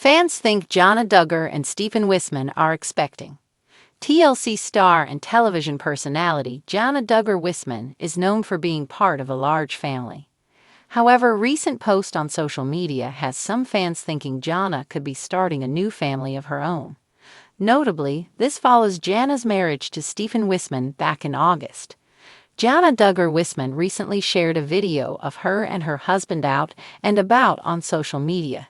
Fans think Jana Duggar and Stephen Wissmann are expecting. TLC star and television personality Jana Duggar Wissmann is known for being part of a large family. However, a recent post on social media has some fans thinking Jana could be starting a new family of her own. Notably, this follows Jana's marriage to Stephen Wissmann back in August. Jana Duggar Wissmann recently shared a video of her and her husband out and about on social media.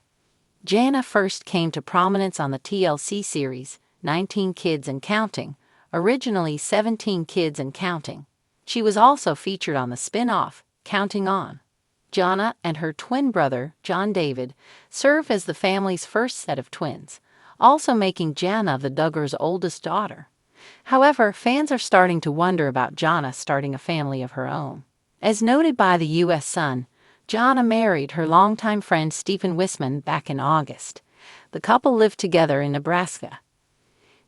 Jana first came to prominence on the TLC series, 19 Kids and Counting, originally 17 Kids and Counting. She was also featured on the spin-off, Counting On. Jana and her twin brother, John David, serve as the family's first set of twins, also making Jana the Duggars' oldest daughter. However, fans are starting to wonder about Jana starting a family of her own. As noted by the U.S. Sun, Jana married her longtime friend Stephen Wissmann back in August. The couple lived together in Nebraska.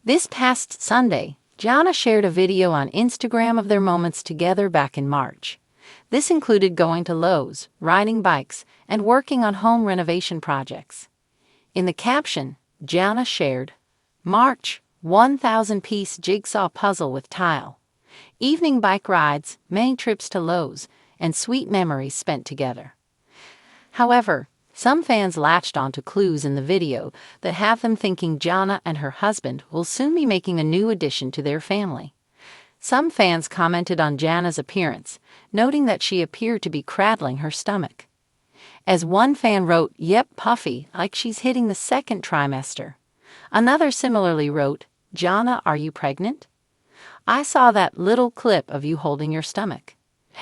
This past Sunday, Jana shared a video on Instagram of their moments together back in March. This included going to Lowe's, riding bikes, and working on home renovation projects. In the caption, Jana shared, "March, 1,000-piece jigsaw puzzle with tile. Evening bike rides, many trips to Lowe's, and sweet memories spent together." However, some fans latched onto clues in the video that have them thinking Jana and her husband will soon be making a new addition to their family. Some fans commented on Jana's appearance, noting that she appeared to be cradling her stomach. As one fan wrote, "Yep, puffy, like she's hitting the second trimester." Another similarly wrote, "Jana, are you pregnant? I saw that little clip of you holding your stomach."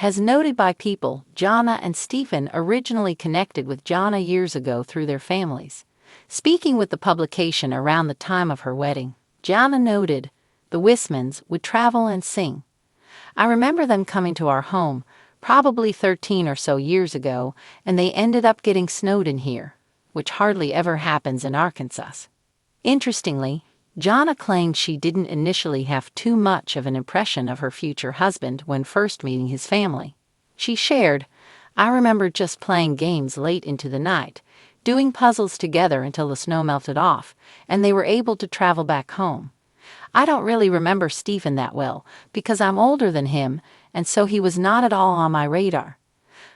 As noted by People, Jana and Stephen originally connected with Jana years ago through their families. Speaking with the publication around the time of her wedding, Jana noted, "The Wissmanns would travel and sing. I remember them coming to our home, probably 13 or so years ago, and they ended up getting snowed in here, which hardly ever happens in Arkansas." Interestingly, Jana claimed she didn't initially have too much of an impression of her future husband when first meeting his family. She shared, "I remember just playing games late into the night, doing puzzles together until the snow melted off, and they were able to travel back home. I don't really remember Stephen that well, because I'm older than him, and so he was not at all on my radar."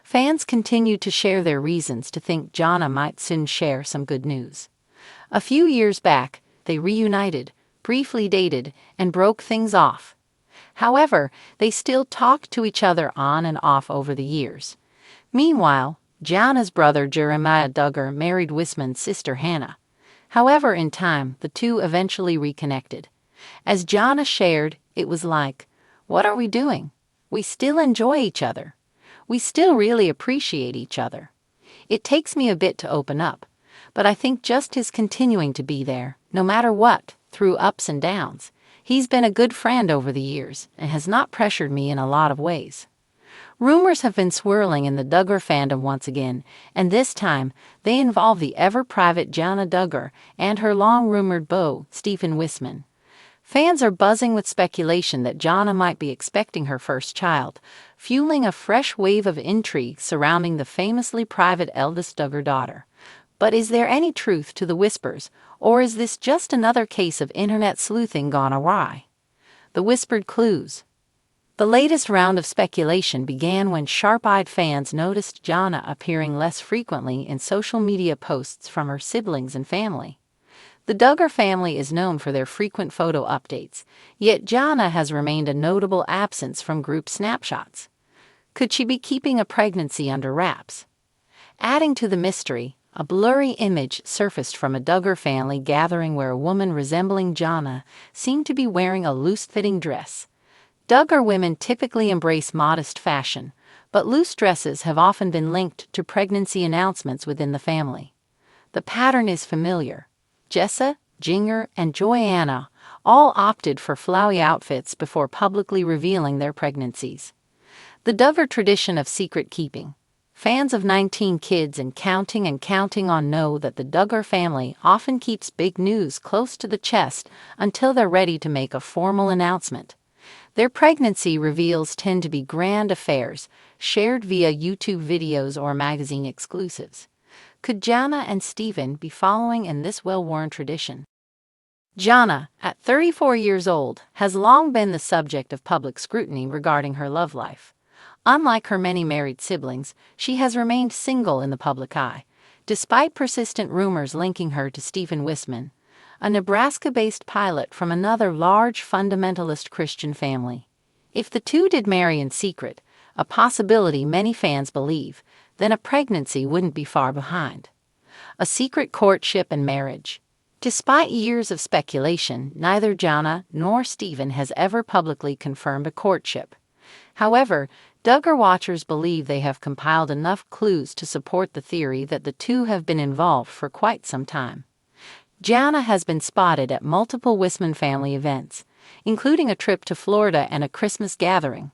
Fans continued to share their reasons to think Jana might soon share some good news. A few years back, they reunited, briefly dated, and broke things off. However, they still talked to each other on and off over the years. Meanwhile, Jana's brother Jeremiah Duggar married Wissmann's sister Hannah. However, in time, the two eventually reconnected. As Jana shared, it was like, "What are we doing? We still enjoy each other. We still really appreciate each other. It takes me a bit to open up, but I think just his continuing to be there, no matter what, through ups and downs. He's been a good friend over the years and has not pressured me in a lot of ways." Rumors have been swirling in the Duggar fandom once again, and this time, they involve the ever-private Jana Duggar and her long-rumored beau, Stephen Wissmann. Fans are buzzing with speculation that Jana might be expecting her first child, fueling a fresh wave of intrigue surrounding the famously private eldest Duggar daughter. But is there any truth to the whispers, or is this just another case of internet sleuthing gone awry? The whispered clues. The latest round of speculation began when sharp-eyed fans noticed Jana appearing less frequently in social media posts from her siblings and family. The Duggar family is known for their frequent photo updates, yet Jana has remained a notable absence from group snapshots. Could she be keeping a pregnancy under wraps? Adding to the mystery, a blurry image surfaced from a Duggar family gathering where a woman resembling Jana seemed to be wearing a loose-fitting dress. Duggar women typically embrace modest fashion, but loose dresses have often been linked to pregnancy announcements within the family. The pattern is familiar. Jessa, Jinger, and Joanna all opted for flowy outfits before publicly revealing their pregnancies. The Duggar tradition of secret keeping. Fans of 19 Kids and Counting On know that the Duggar family often keeps big news close to the chest until they're ready to make a formal announcement. Their pregnancy reveals tend to be grand affairs, shared via YouTube videos or magazine exclusives. Could Jana and Stephen be following in this well-worn tradition? Jana, at 34 years old, has long been the subject of public scrutiny regarding her love life. Unlike her many married siblings, she has remained single in the public eye, despite persistent rumors linking her to Stephen Wissmann, a Nebraska-based pilot from another large fundamentalist Christian family. If the two did marry in secret, a possibility many fans believe, then a pregnancy wouldn't be far behind. A secret courtship and marriage. Despite years of speculation, neither Jana nor Stephen has ever publicly confirmed a courtship. However, Duggar watchers believe they have compiled enough clues to support the theory that the two have been involved for quite some time. Jana has been spotted at multiple Wissmann family events, including a trip to Florida and a Christmas gathering.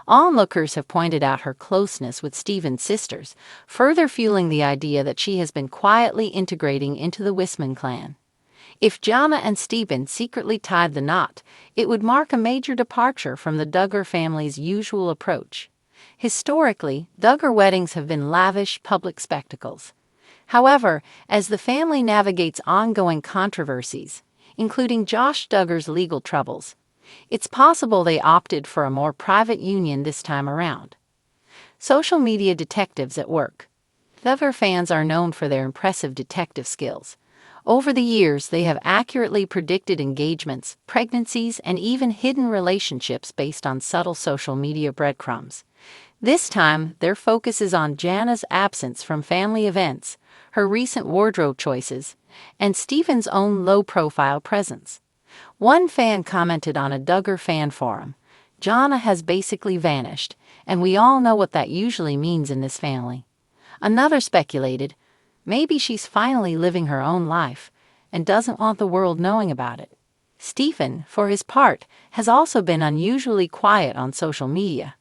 Onlookers have pointed out her closeness with Stephen's sisters, further fueling the idea that she has been quietly integrating into the Wissmann clan. If Jana and Stephen secretly tied the knot, it would mark a major departure from the Duggar family's usual approach. Historically, Duggar weddings have been lavish public spectacles. However, as the family navigates ongoing controversies, including Josh Duggar's legal troubles, it's possible they opted for a more private union this time around. Social media detectives at work. Duggar fans are known for their impressive detective skills. Over the years, they have accurately predicted engagements, pregnancies, and even hidden relationships based on subtle social media breadcrumbs. This time, their focus is on Jana's absence from family events, her recent wardrobe choices, and Stephen's own low-profile presence. One fan commented on a Duggar fan forum, "Jana has basically vanished, and we all know what that usually means in this family." Another speculated, maybe she's finally living her own life and doesn't want the world knowing about it. Stephen, for his part, has also been unusually quiet on social media.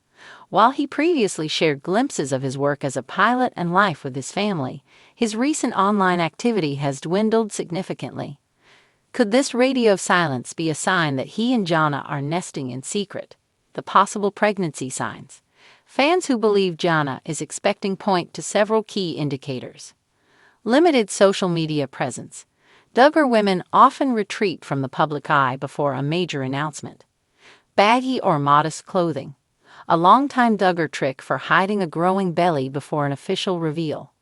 While he previously shared glimpses of his work as a pilot and life with his family, his recent online activity has dwindled significantly. Could this radio silence be a sign that he and Jana are nesting in secret? The possible pregnancy signs. Fans who believe Jana is expecting point to several key indicators. Limited social media presence. Duggar women often retreat from the public eye before a major announcement. Baggy or modest clothing. A longtime Duggar trick for hiding a growing belly before an official reveal.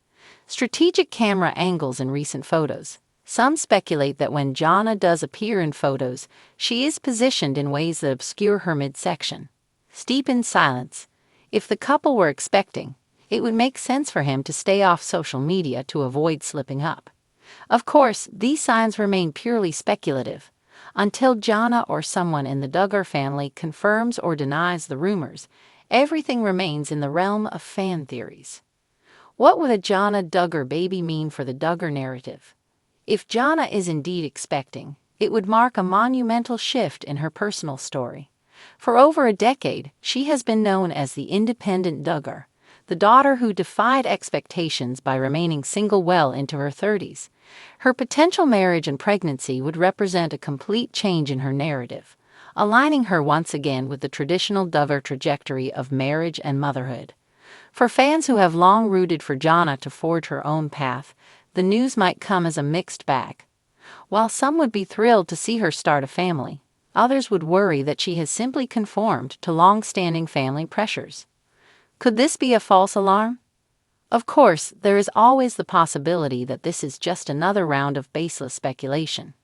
Strategic camera angles in recent photos. Some speculate that when Jana does appear in photos, she is positioned in ways that obscure her midsection. Stephen's silence. If the couple were expecting, it would make sense for him to stay off social media to avoid slipping up. Of course, these signs remain purely speculative. Until Jana or someone in the Duggar family confirms or denies the rumors, everything remains in the realm of fan theories. What would a Jana Duggar baby mean for the Duggar narrative? If Jana is indeed expecting, it would mark a monumental shift in her personal story. For over a decade, she has been known as the independent Duggar, the daughter who defied expectations by remaining single well into her 30s. Her potential marriage and pregnancy would represent a complete change in her narrative, aligning her once again with the traditional Duggar trajectory of marriage and motherhood. For fans who have long rooted for Jana to forge her own path, the news might come as a mixed bag. While some would be thrilled to see her start a family, others would worry that she has simply conformed to long-standing family pressures. Could this be a false alarm? Of course, there is always the possibility that this is just another round of baseless speculation.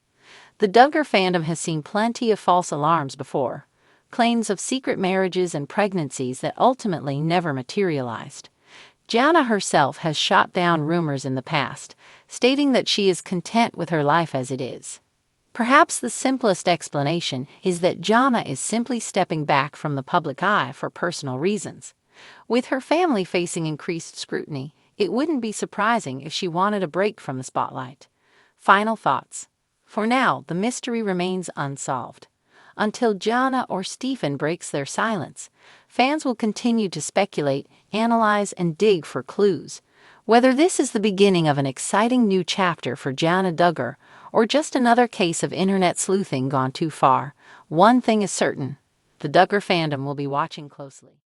The Duggar fandom has seen plenty of false alarms before, claims of secret marriages and pregnancies that ultimately never materialized. Jana herself has shot down rumors in the past, stating that she is content with her life as it is. Perhaps the simplest explanation is that Jana is simply stepping back from the public eye for personal reasons. With her family facing increased scrutiny, it wouldn't be surprising if she wanted a break from the spotlight. Final thoughts. For now, the mystery remains unsolved. Until Jana or Stephen breaks their silence, fans will continue to speculate, analyze, and dig for clues. Whether this is the beginning of an exciting new chapter for Jana Duggar or just another case of internet sleuthing gone too far, one thing is certain: the Duggar fandom will be watching closely.